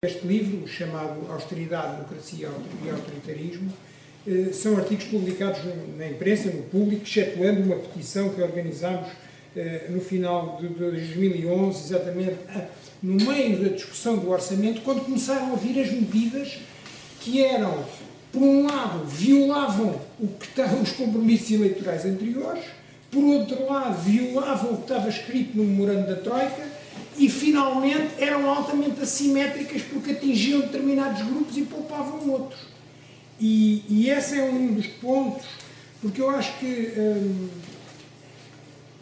Este livro, chamado Austeridade, Democracia e Autoritarismo, são artigos publicados na imprensa, no público, excetuando uma petição que organizámos no final de 2011, exatamente no meio da discussão do orçamento, quando começaram a vir as medidas que eram, por um lado, violavam os compromissos eleitorais anteriores, por outro lado, violavam o que estava escrito no memorando da Troika, e finalmente eram altamente assimétricas porque atingiam determinados grupos e poupavam outros. E esse é um dos pontos, porque eu acho que,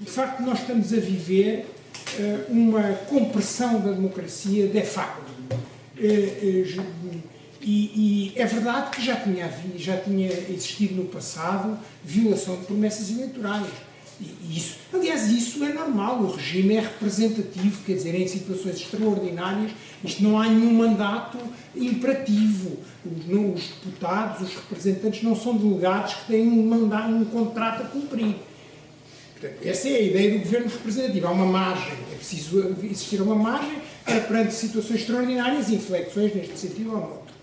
de facto, nós estamos a viver uma compressão da democracia de facto. E é verdade que já tinha existido no passado violação de promessas eleitorais. Aliás, isso é normal, o regime é representativo, quer dizer, em situações extraordinárias, isto não há nenhum mandato imperativo. Os deputados, os representantes não são delegados que têm um contrato a cumprir. Portanto, essa é a ideia do governo representativo. Há uma margem, é preciso existir uma margem para, perante situações extraordinárias, inflexões neste sentido ou no outro.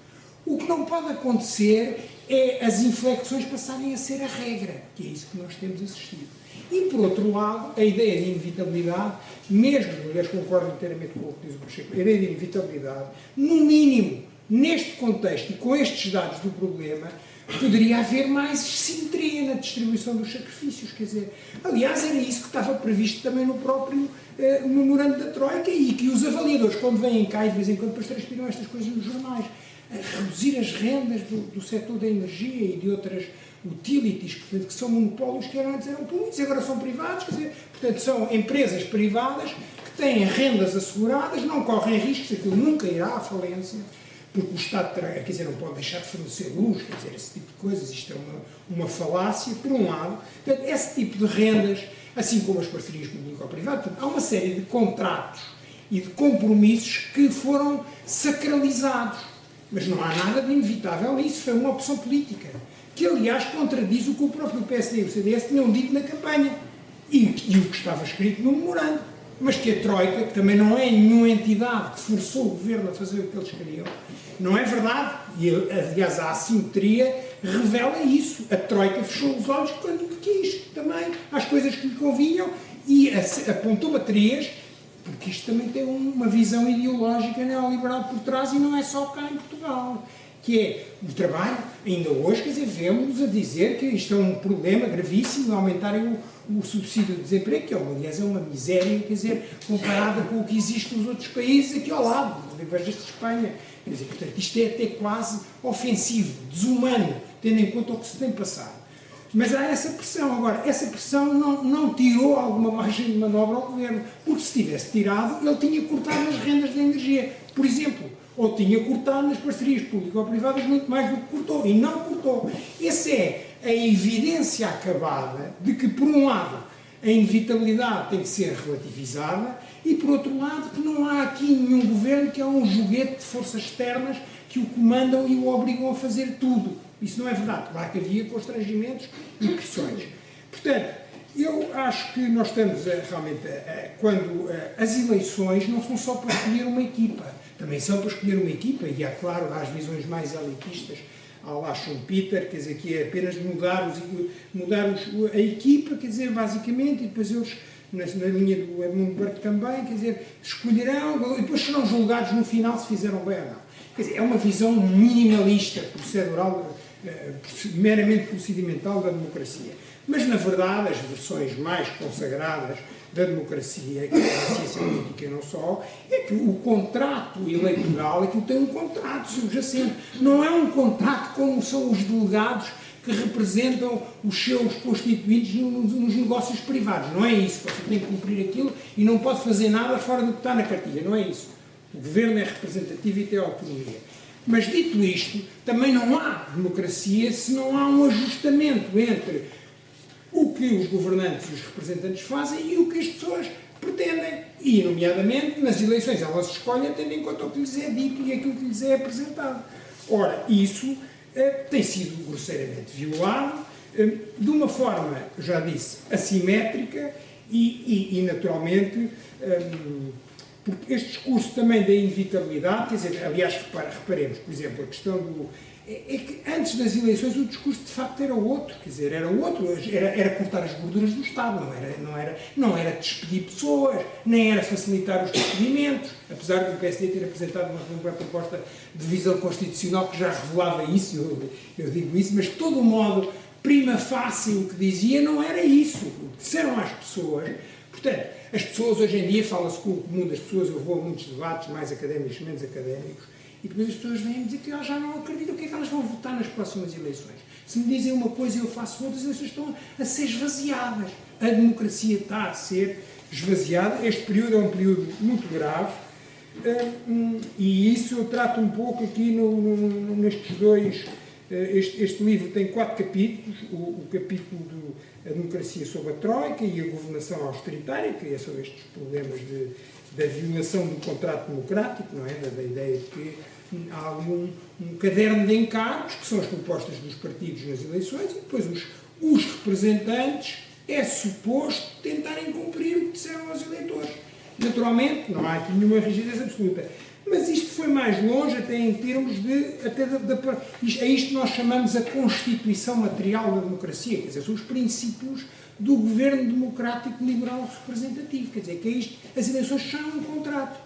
O que não pode acontecer é as inflexões passarem a ser a regra, que é isso que nós temos assistido. E, por outro lado, a ideia de inevitabilidade, mesmo, aliás, concordo inteiramente com o que diz o Pacheco, a ideia de inevitabilidade, no mínimo, neste contexto e com estes dados do problema, poderia haver mais simetria na distribuição dos sacrifícios, quer dizer, aliás, era isso que estava previsto também no próprio memorando da Troika e que os avaliadores, quando vêm cá e de vez em quando, depois transpiram estas coisas nos jornais, a reduzir as rendas do setor da energia e de outras utilities, que são monopólios que antes eram públicos e agora são privados, quer dizer, portanto são empresas privadas que têm rendas asseguradas, não correm riscos, aquilo nunca irá à falência, porque o Estado, quer dizer, não pode deixar de fornecer luz, quer dizer, esse tipo de coisas, isto é uma falácia, por um lado, portanto, esse tipo de rendas, assim como as parcerias público-privado, há uma série de contratos e de compromissos que foram sacralizados, mas não há nada de inevitável nisso, foi uma opção política, que aliás contradiz o que o próprio PSD e o CDS tinham dito na campanha e o que estava escrito no memorando, mas que a Troika, que também não é nenhuma entidade que forçou o governo a fazer o que eles queriam, não é verdade, e aliás a assimetria revela isso, a Troika fechou os olhos quando quis também às coisas que lhe convinham e apontou baterias, porque isto também tem uma visão ideológica neoliberal por trás e não é só cá em Portugal, que é o trabalho, ainda hoje, quer dizer, vemos a dizer que isto é um problema gravíssimo, aumentarem o subsídio de desemprego, que aliás é uma miséria, quer dizer, comparada com o que existe nos outros países aqui ao lado, veja esta Espanha, quer dizer, portanto, isto é até quase ofensivo, desumano, tendo em conta o que se tem passado. Mas há essa pressão. Agora, essa pressão não tirou alguma margem de manobra ao governo, porque se tivesse tirado, ele tinha cortado as rendas da energia, por exemplo, ou tinha cortado nas parcerias público-privadas muito mais do que cortou, e não cortou. Essa é a evidência acabada de que, por um lado, a inevitabilidade tem que ser relativizada e, por outro lado, que não há aqui nenhum governo que é um joguete de forças externas que o comandam e o obrigam a fazer tudo. Isso não é verdade. Claro que havia constrangimentos e pressões. Portanto, eu acho que nós estamos realmente, quando as eleições não são só para escolher uma equipa, também são para escolher uma equipa, e há, claro, há as visões mais elitistas, ao lá Schumpeter, quer dizer, que é apenas mudar a equipa, quer dizer, basicamente, e depois eles, na linha do Edmund Burke também, quer dizer, escolherão, e depois serão julgados no final se fizeram bem ou não. Quer dizer, é uma visão minimalista, procedural, meramente procedimental da democracia. Mas, na verdade, as versões mais consagradas da democracia, que é a ciência política e não só, é que o contrato eleitoral, aquilo tem um contrato subjacente. Não é um contrato como são os delegados que representam os seus constituintes nos negócios privados. Não é isso. Você tem que cumprir aquilo e não pode fazer nada fora do que está na cartilha. Não é isso. O governo é representativo e tem autonomia. Mas, dito isto, também não há democracia se não há um ajustamento entre o que os governantes e os representantes fazem e o que as pessoas pretendem. E, nomeadamente, nas eleições elas escolhem tendo em conta o que lhes é dito e aquilo que lhes é apresentado. Ora, isso tem sido grosseiramente violado, de uma forma, já disse, assimétrica e naturalmente, porque este discurso também da inevitabilidade, quer dizer, aliás, reparemos, por exemplo, a questão do... É que antes das eleições o discurso de facto era outro, quer dizer, era cortar as gorduras do Estado, não era despedir pessoas, nem era facilitar os despedimentos, apesar do PSD ter apresentado uma proposta de revisão constitucional que já revelava isso, eu digo isso, mas de todo o modo, prima facie o que dizia não era isso, o que disseram às pessoas. Portanto, as pessoas hoje em dia, fala-se com o comum das pessoas, eu vou a muitos debates, mais académicos, menos académicos, e depois as pessoas vêm dizer que elas já não acreditam o que é que elas vão votar nas próximas eleições. Se me dizem uma coisa e eu faço outra, as eleições estão a ser esvaziadas. A democracia está a ser esvaziada. Este período é um período muito grave e isso eu trato um pouco aqui nestes dois. Este livro tem 4 capítulos. O capítulo da democracia sob a Troika e a governação austeritária, que são estes problemas da violação do contrato democrático, não é? Da ideia de que há um caderno de encargos, que são as propostas dos partidos nas eleições, e depois os representantes é suposto tentarem cumprir o que disseram aos eleitores. Naturalmente, não há aqui nenhuma rigidez absoluta. Mas isto foi mais longe, até em termos a isto nós chamamos a constituição material da democracia, quer dizer, são os princípios do governo democrático liberal representativo, quer dizer, que é isto, as eleições são um contrato,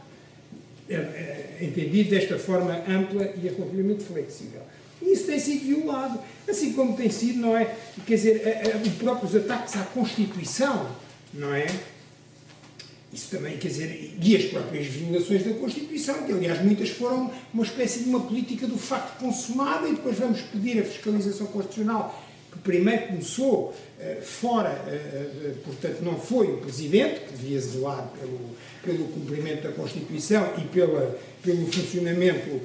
entendido desta forma ampla e relativamente flexível. E isso tem sido violado, assim como tem sido, não é? Quer dizer, os próprios ataques à Constituição, não é? Isso também, quer dizer, e as próprias violações da Constituição, que aliás muitas foram uma espécie de uma política do facto consumado, e depois vamos pedir a fiscalização constitucional, que primeiro começou fora, portanto não foi o Presidente, que devia zelar pelo cumprimento da Constituição e pelo funcionamento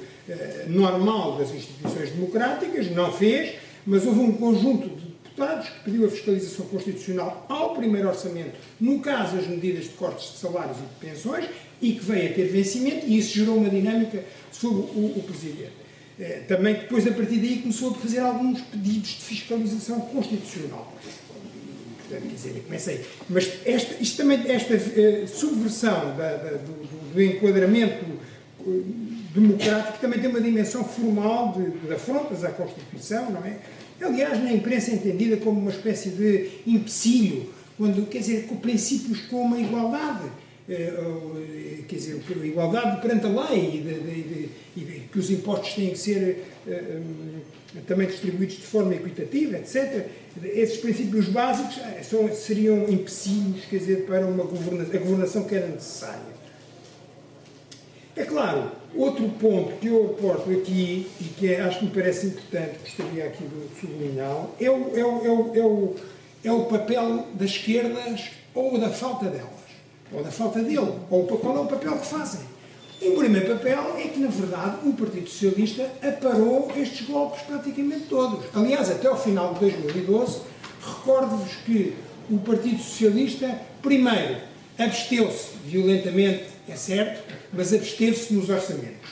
normal das instituições democráticas, não fez, mas houve um conjunto de deputados que pediu a fiscalização constitucional ao primeiro orçamento, no caso as medidas de cortes de salários e de pensões, e que veio a ter vencimento, e isso gerou uma dinâmica sobre o Presidente. Também depois, a partir daí, começou a fazer alguns pedidos de fiscalização constitucional. Portanto, quer dizer, comecei. Mas esta subversão do enquadramento democrático também tem uma dimensão formal de afrontas à Constituição, não é? Aliás, na imprensa é entendida como uma espécie de empecilho, quando, quer dizer, com princípios como a igualdade, quer dizer, a igualdade perante a lei e que os impostos têm que ser também distribuídos de forma equitativa, etc. Esses princípios básicos seriam empecilhos, quer dizer, para a governação que era necessária. É claro, outro ponto que eu aporto aqui, e que acho que me parece importante, gostaria aqui de sublinhá-lo, é o papel das esquerdas ou da falta delas, ou da falta dele, ou qual é o papel que fazem. Um primeiro papel é que, na verdade, o Partido Socialista aparou estes golpes praticamente todos. Aliás, até ao final de 2012, recordo-vos que o Partido Socialista, primeiro, absteve-se violentamente, é certo, mas absteve-se nos orçamentos.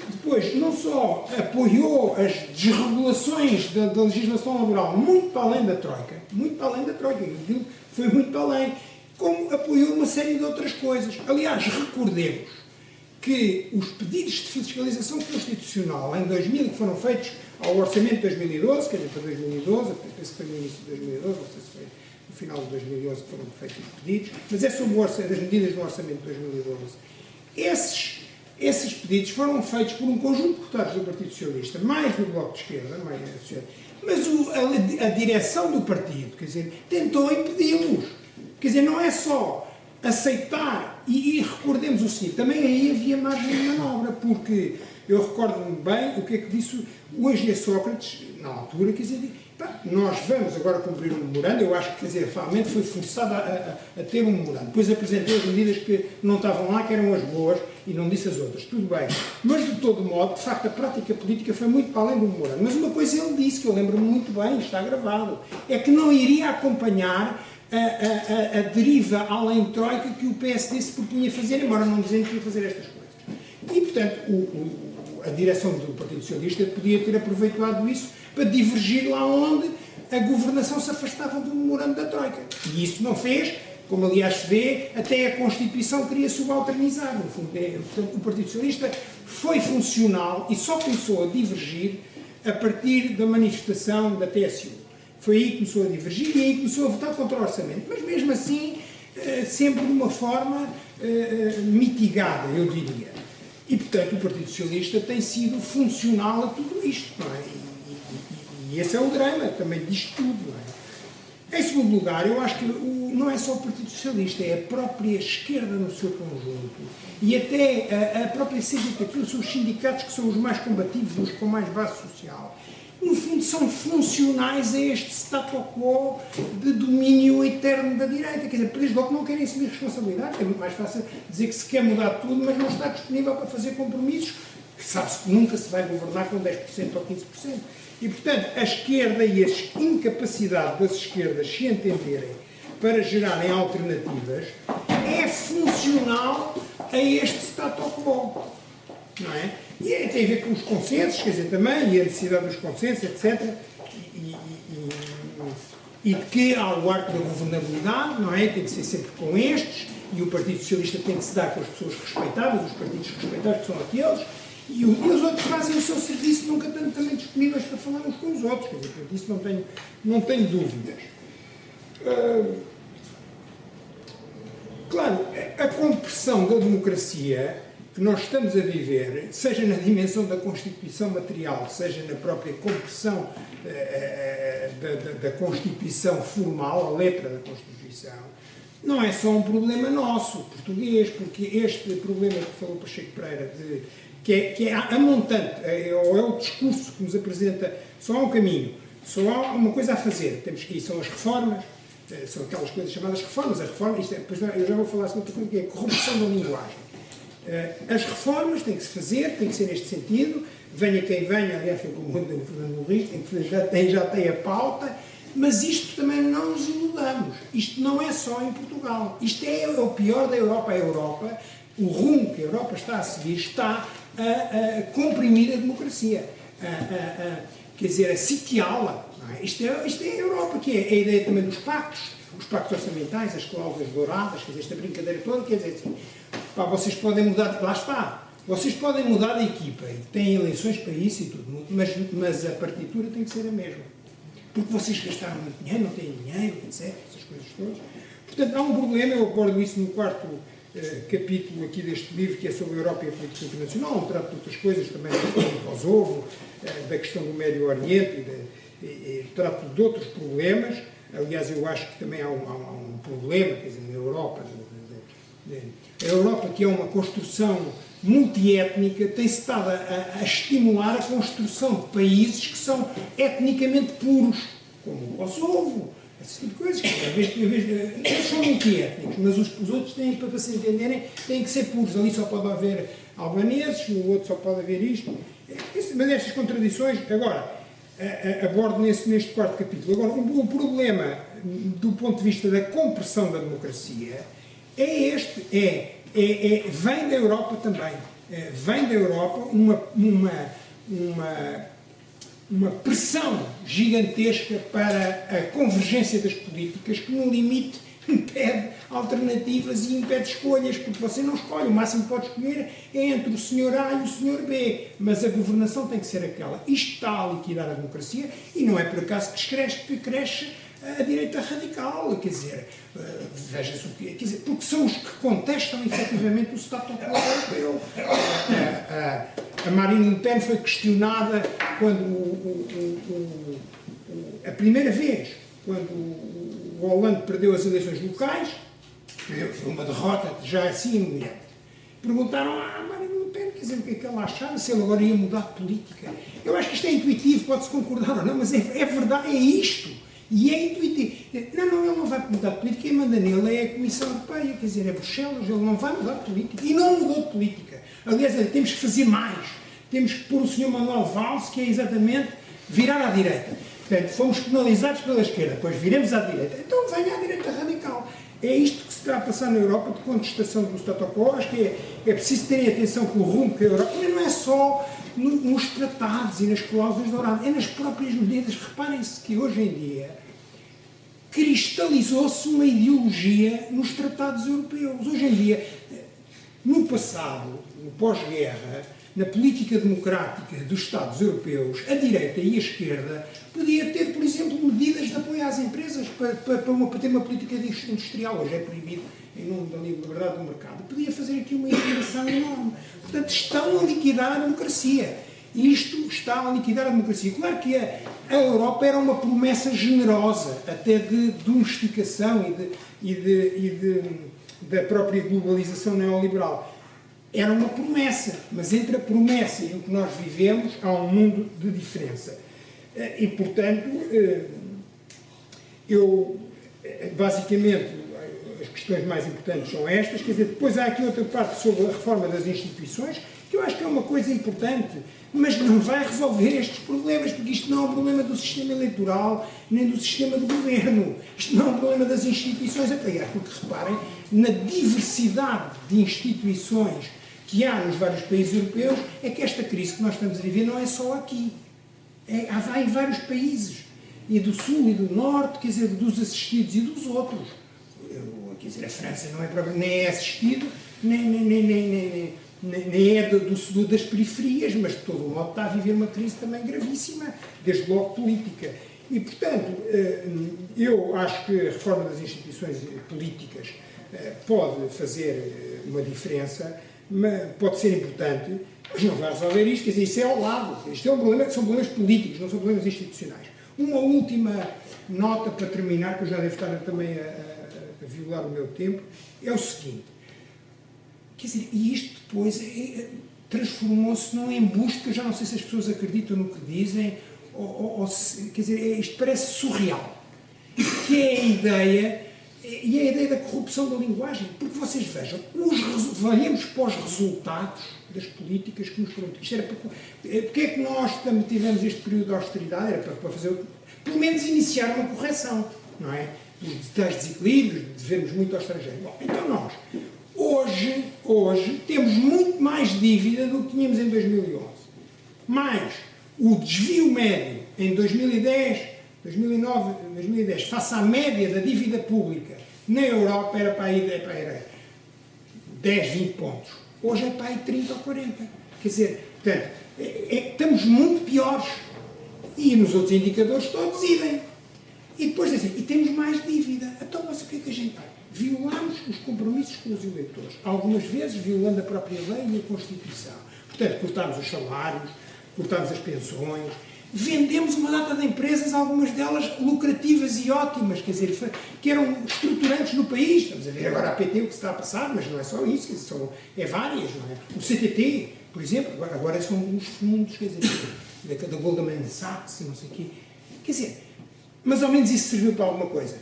Depois, não só apoiou as desregulações da legislação laboral muito para além da Troika, aquilo foi muito para além, como apoiou uma série de outras coisas. Aliás, recordemos que os pedidos de fiscalização constitucional em 2000, que foram feitos ao orçamento de 2012, quer dizer, para 2012, penso que foi no início de 2012, não sei se foi no final de 2011 que foram feitos os pedidos, mas é sobre as medidas do orçamento de 2012. Esses pedidos foram feitos por um conjunto de deputados do Partido Socialista, mais do Bloco de Esquerda, mas a direção do partido, quer dizer, tentou impedi-los. Quer dizer, não é só aceitar, e recordemos o seguinte, também aí havia margem de manobra, porque eu recordo-me bem o que é que disse hoje a Sócrates, na altura, quer dizer, nós vamos agora cumprir um memorando, eu acho que, quer dizer, realmente foi forçado a ter um memorando. Depois apresentou as medidas que não estavam lá, que eram as boas, e não disse as outras. Tudo bem. Mas, de todo modo, de facto, a prática política foi muito para além do memorando. Mas uma coisa ele disse, que eu lembro-me muito bem, está gravado, é que não iria acompanhar a deriva além de Troika que o PSD se propunha fazer, embora não dizendo que ia fazer estas coisas. E, portanto, a direção do Partido Socialista podia ter aproveitado isso para divergir lá onde a governação se afastava do memorando da Troika. E isso não fez, Como aliás se vê, até a Constituição queria subalternizar. No fundo, portanto, o Partido Socialista foi funcional e só começou a divergir a partir da manifestação da TSU. Foi aí que começou a divergir e aí começou a votar contra o orçamento. Mas mesmo assim, sempre de uma forma mitigada, eu diria. E, portanto, o Partido Socialista tem sido funcional a tudo isto, não é? E esse é o drama também disto tudo, não é? Em segundo lugar, eu acho que não é só o Partido Socialista, é a própria esquerda no seu conjunto e até a própria CGT, os seus sindicatos que são os mais combativos, os com mais base social, no fundo são funcionais a este status quo de domínio eterno da direita. Quer dizer, desde logo não querem assumir responsabilidade, é muito mais fácil dizer que se quer mudar tudo, mas não está disponível para fazer compromissos, que sabe-se que nunca se vai governar com 10% ou 15%. E, portanto, a esquerda e a incapacidade das esquerdas se entenderem para gerarem alternativas é funcional a este status quo, não é? E tem a ver com os consensos, quer dizer, também, e a necessidade dos consensos, etc. E de que há o arco da governabilidade, não é? Tem que ser sempre com estes, e o Partido Socialista tem que se dar com as pessoas respeitáveis, os partidos respeitáveis que são aqueles, e os outros fazem o seu serviço, nunca estão também disponíveis para falar uns com os outros, quer dizer, por isso não tenho dúvidas. Claro, a compressão da democracia que nós estamos a viver, seja na dimensão da Constituição material, seja na própria compressão da Constituição formal, a letra da Constituição, não é só um problema nosso, português, porque este problema que falou Pacheco Pereira, que é a montante, ou é o discurso que nos apresenta, só há um caminho, só há uma coisa a fazer, temos que ir, são as reformas, são aquelas coisas chamadas reformas, depois eu já vou falar sobre outra coisa, que é a corrupção da linguagem. As reformas têm que se fazer, tem que ser neste sentido, venha quem venha, aliás, foi como o Fernando Morrista, já tem a pauta, mas isto também não nos iludamos. Isto não é só em Portugal. Isto é o pior da Europa. A Europa, o rumo que a Europa está a seguir, está a comprimir a democracia, quer dizer, a sitiá-la. Isto é a Europa, que é a ideia também dos pactos, os pactos orçamentais, as cláusulas douradas, quer dizer, esta brincadeira toda, quer dizer assim, pá, vocês podem mudar, lá está, vocês podem mudar de equipa, e têm eleições para isso e tudo, mas a partitura tem que ser a mesma. Porque vocês gastaram muito dinheiro, não têm dinheiro, etc., essas coisas todas. Portanto, há um problema, eu abordo isso no quarto capítulo aqui deste livro, que é sobre a Europa e a política internacional, onde trato de outras coisas, também da questão do Kosovo, da questão do Médio Oriente, e trato de outros problemas. Aliás, eu acho que também há um problema, quer dizer, na Europa, a Europa, que é uma construção multiétnica, tem-se estado a estimular a construção de países que são etnicamente puros, como o Kosovo, esse tipo de coisas. Eles são multiétnicos, mas os outros têm, para se entenderem, têm que ser puros. Ali só pode haver albaneses, no outro só pode haver isto. Mas estas contradições, agora, abordo neste quarto capítulo. Agora, o problema, do ponto de vista da compressão da democracia, vem da Europa também. Vem da Europa uma pressão gigantesca para a convergência das políticas que, no limite, impede alternativas e impede escolhas, porque você não escolhe, o máximo que pode escolher é entre o Sr. A e o Sr. B, mas a governação tem que ser aquela. Isto está a liquidar a democracia e não é por acaso que cresce a direita radical, quer dizer, veja-se o que quer dizer, porque são os que contestam efetivamente o status quo europeu. A Marine Le Pen foi questionada quando a primeira vez, quando o Hollande perdeu as eleições locais, foi uma derrota já assim imediata. Perguntaram à Marine Le Pen, quer dizer, o que é que ela achava, se ele agora ia mudar de política. Eu acho que isto é intuitivo, pode-se concordar ou não, mas é verdade, é isto. E é intuitivo. Não, ele não vai mudar de política, quem manda nele é a Comissão Europeia, quer dizer, é Bruxelas, ele não vai mudar de política. E não mudou de política. Aliás, temos que fazer mais. Temos que pôr o Sr. Manuel Valls, que é exatamente virar à direita. Portanto, fomos penalizados pela esquerda, depois viremos à direita. Então venha à direita radical. É isto que se está a passar na Europa, de contestação do status quo. Acho que é preciso terem atenção com o rumo que a Europa... Mas não é só nos tratados e nas cláusulas douradas, é nas próprias medidas. Reparem-se que hoje em dia cristalizou-se uma ideologia nos tratados europeus. Hoje em dia, no passado, no pós-guerra, na política democrática dos Estados europeus, a direita e a esquerda podia ter, por exemplo, medidas de apoio às empresas para ter uma política industrial. Hoje é proibido em nome da liberdade do mercado. Podia fazer aqui uma integração enorme. Portanto, estão a liquidar a democracia. Isto está a liquidar a democracia. Claro que a Europa era uma promessa generosa, até de domesticação da própria globalização neoliberal. Era uma promessa, mas entre a promessa e o que nós vivemos há um mundo de diferença. E, portanto, basicamente, as questões mais importantes são estas. Quer dizer, depois há aqui outra parte sobre a reforma das instituições, que eu acho que é uma coisa importante, mas não vai resolver estes problemas, porque isto não é um problema do sistema eleitoral, nem do sistema de governo. Isto não é um problema das instituições, aliás, porque reparem, na diversidade de instituições que há nos vários países europeus, é que esta crise que nós estamos a viver não é só aqui. Há em vários países, e do Sul e do Norte, quer dizer, dos assistidos e dos outros. Quer dizer, a França não é, nem é assistido, nem é das periferias, mas de todo modo está a viver uma crise também gravíssima, desde logo política. E, portanto, eu acho que a reforma das instituições políticas pode fazer uma diferença, pode ser importante, mas não vai resolver isto. Quer dizer, isso é ao lado. Isto é um problema, são problemas políticos, não são problemas institucionais. Uma última nota para terminar, que eu já devo estar também a violar o meu tempo, é o seguinte. Quer dizer, e isto depois transformou-se num embuste, que eu já não sei se as pessoas acreditam no que dizem, quer dizer, isto parece surreal. Que é a ideia, e é a ideia da corrupção da linguagem. Porque vocês vejam, olhemos para os resultados das políticas que nos prometem. Isto era porque é que nós também tivemos este período de austeridade? Era para fazer, pelo menos, iniciar uma correção, não é? Dos tais desequilíbrios, devemos muito ao estrangeiro. Bom, então nós, hoje temos muito mais dívida do que tínhamos em 2011. Mais o desvio médio em 2010, 2010, face à média da dívida pública na Europa era para aí 10, 20 pontos. Hoje é para aí 30 ou 40. Quer dizer, portanto, estamos muito piores. E nos outros indicadores todos idem. E depois assim, e temos mais dívida. Então, mas o que é que a gente faz? Violamos os compromissos com os eleitores. Algumas vezes violando a própria lei e a Constituição. Portanto, cortámos os salários, cortámos as pensões, vendemos uma data de empresas, algumas delas lucrativas e ótimas, quer dizer, que eram estruturantes no país. Estamos a ver agora a PT o que se está a passar, mas não é só isso, quer dizer, é várias, não é? O CTT, por exemplo, agora são os fundos, quer dizer, da Goldman Sachs e não sei o quê. Quer dizer, mas ao menos isso serviu para alguma coisa?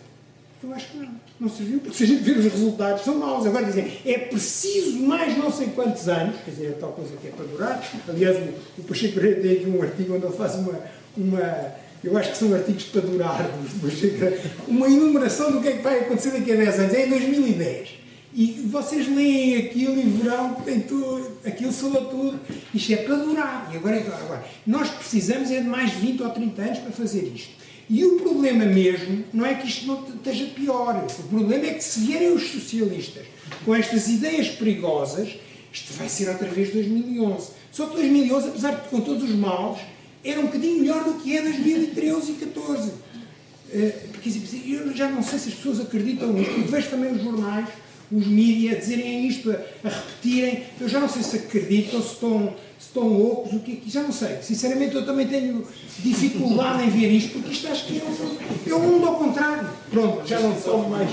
Eu acho que não. Não serviu, porque se a gente ver os resultados são maus. Agora dizem, é preciso mais não sei quantos anos, quer dizer, é tal coisa que é para durar. Aliás, o Pacheco Pereira tem aqui um artigo onde ele faz eu acho que são artigos para durar, uma enumeração do que é que vai acontecer daqui a 10 anos. É em 2010. E vocês leem aquilo e verão que tem tudo, aquilo soa tudo. Isto é para durar. E agora, nós precisamos é de mais de 20 ou 30 anos para fazer isto. E o problema mesmo não é que isto não esteja pior. O problema é que se vierem os socialistas com estas ideias perigosas, isto vai ser outra vez 2011. Só que 2011, apesar de com todos os males, era um bocadinho melhor do que é 2013 e 2014. Porque eu já não sei se as pessoas acreditam nisto. Eu vejo também os jornais, os mídias a dizerem isto, a repetirem. Eu já não sei se acreditam, se estão loucos, o que já não sei. Sinceramente, eu também tenho dificuldade em ver isto, porque isto acho que é um mundo ao contrário. Pronto, já não sou mais.